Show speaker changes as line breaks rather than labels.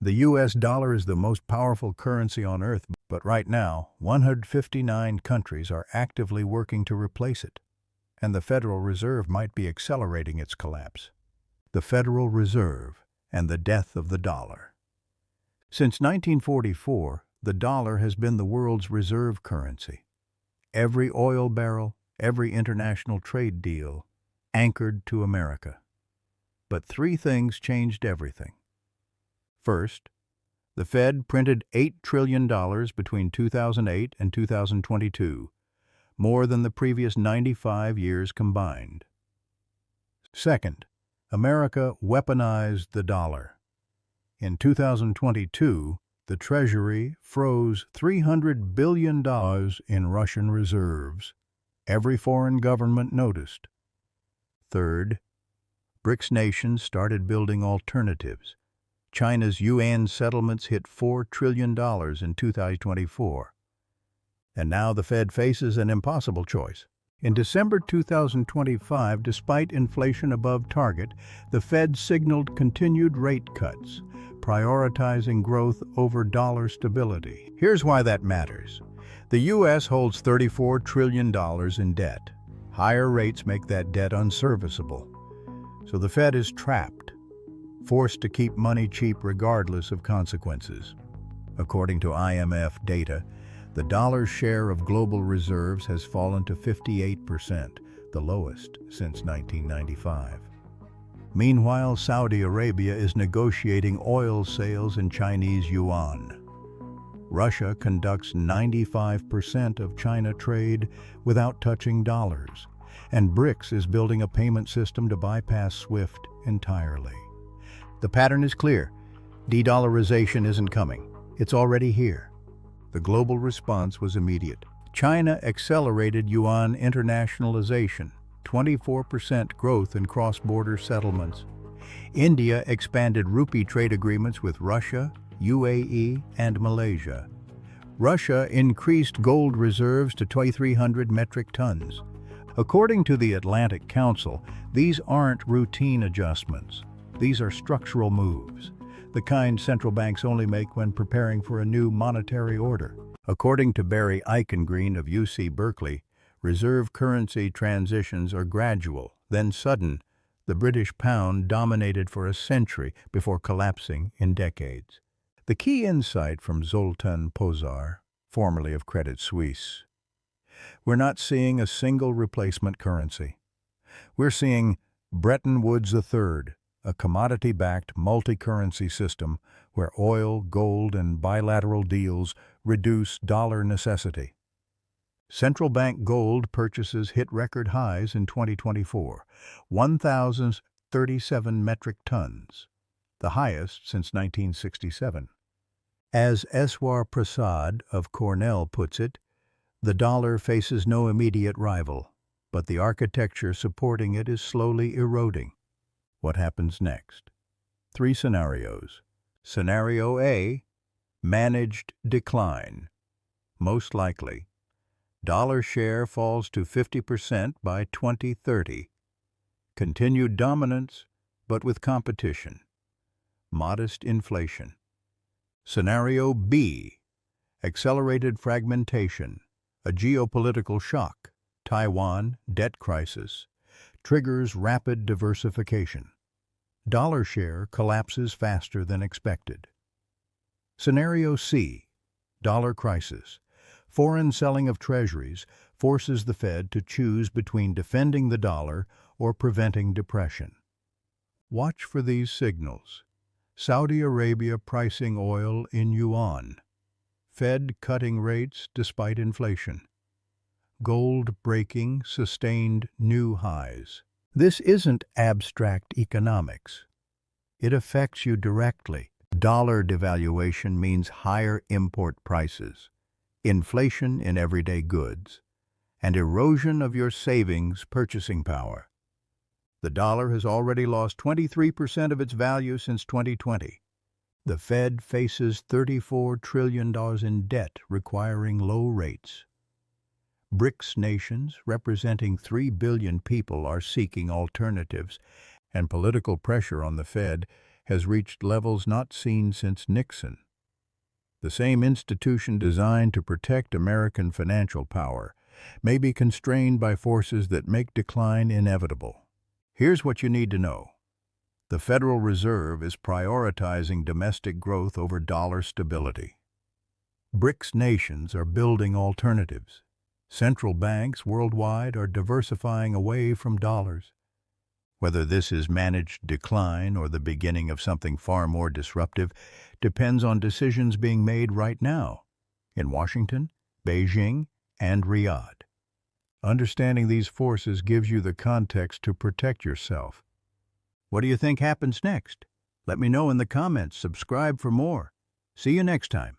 The US dollar is the most powerful currency on earth, but right now, 159 countries are actively working to replace it, and the Federal Reserve might be accelerating its collapse. The Federal Reserve and the death of the dollar. Since 1944, the dollar has been the world's reserve currency. Every oil barrel, every international trade deal, anchored to America. But three things changed everything. First, the Fed printed $8 trillion between 2008 and 2022, more than the previous 95 years combined. Second, America weaponized the dollar. In 2022, the Treasury froze $300 billion in Russian reserves. Every foreign government noticed. Third, BRICS nations started building alternatives. China's yuan settlements hit $4 trillion in 2024. And now the Fed faces an impossible choice. In December 2025, despite inflation above target, the Fed signaled continued rate cuts, prioritizing growth over dollar stability. Here's why that matters. The U.S. holds $34 trillion in debt. Higher rates make that debt unserviceable. So the Fed is trapped, forced to keep money cheap regardless of consequences. According to IMF data, the dollar's share of global reserves has fallen to 58%, the lowest since 1995. Meanwhile, Saudi Arabia is negotiating oil sales in Chinese yuan. Russia conducts 95% of China trade without touching dollars, and BRICS is building a payment system to bypass SWIFT entirely. The pattern is clear. De-dollarization isn't coming. It's already here. The global response was immediate. China accelerated yuan internationalization, 24% growth in cross-border settlements. India expanded rupee trade agreements with Russia, UAE, and Malaysia. Russia increased gold reserves to 2,300 metric tons. According to the Atlantic Council, these aren't routine adjustments. These are structural moves, the kind central banks only make when preparing for a new monetary order. According to Barry Eichengreen of UC Berkeley, reserve currency transitions are gradual, then sudden. The British pound dominated for a century before collapsing in decades. The key insight from Zoltan Pozsar, formerly of Credit Suisse: we're not seeing a single replacement currency. We're seeing Bretton Woods III, a commodity-backed multi-currency system where oil, gold, and bilateral deals reduce dollar necessity. Central bank gold purchases hit record highs in 2024, 1,037 metric tons, the highest since 1967. As Eswar Prasad of Cornell puts it, the dollar faces no immediate rival, but the architecture supporting it is slowly eroding. What happens next? Three scenarios. Scenario A, managed decline. Most likely, dollar share falls to 50% by 2030. Continued dominance, but with competition. Modest inflation. Scenario B, accelerated fragmentation, a geopolitical shock, Taiwan, debt crisis, triggers rapid diversification. Dollar share collapses faster than expected. Scenario C, dollar crisis. Foreign selling of treasuries forces the Fed to choose between defending the dollar or preventing depression. Watch for these signals. Saudi Arabia pricing oil in yuan. Fed cutting rates despite inflation. Gold breaking sustained new highs. This isn't abstract economics. It affects you directly. Dollar devaluation means higher import prices, inflation in everyday goods, and erosion of your savings purchasing power. The dollar has already lost 23% of its value since 2020. The Fed faces $34 trillion in debt requiring low rates. BRICS nations, representing 3 billion people, are seeking alternatives, and political pressure on the Fed has reached levels not seen since Nixon. The same institution designed to protect American financial power may be constrained by forces that make decline inevitable. Here's what you need to know. The Federal Reserve is prioritizing domestic growth over dollar stability. BRICS nations are building alternatives. Central banks worldwide are diversifying away from dollars. Whether this is managed decline or the beginning of something far more disruptive depends on decisions being made right now in Washington, Beijing, and Riyadh. Understanding these forces gives you the context to protect yourself. What do you think happens next? Let me know in the comments. Subscribe for more. See you next time.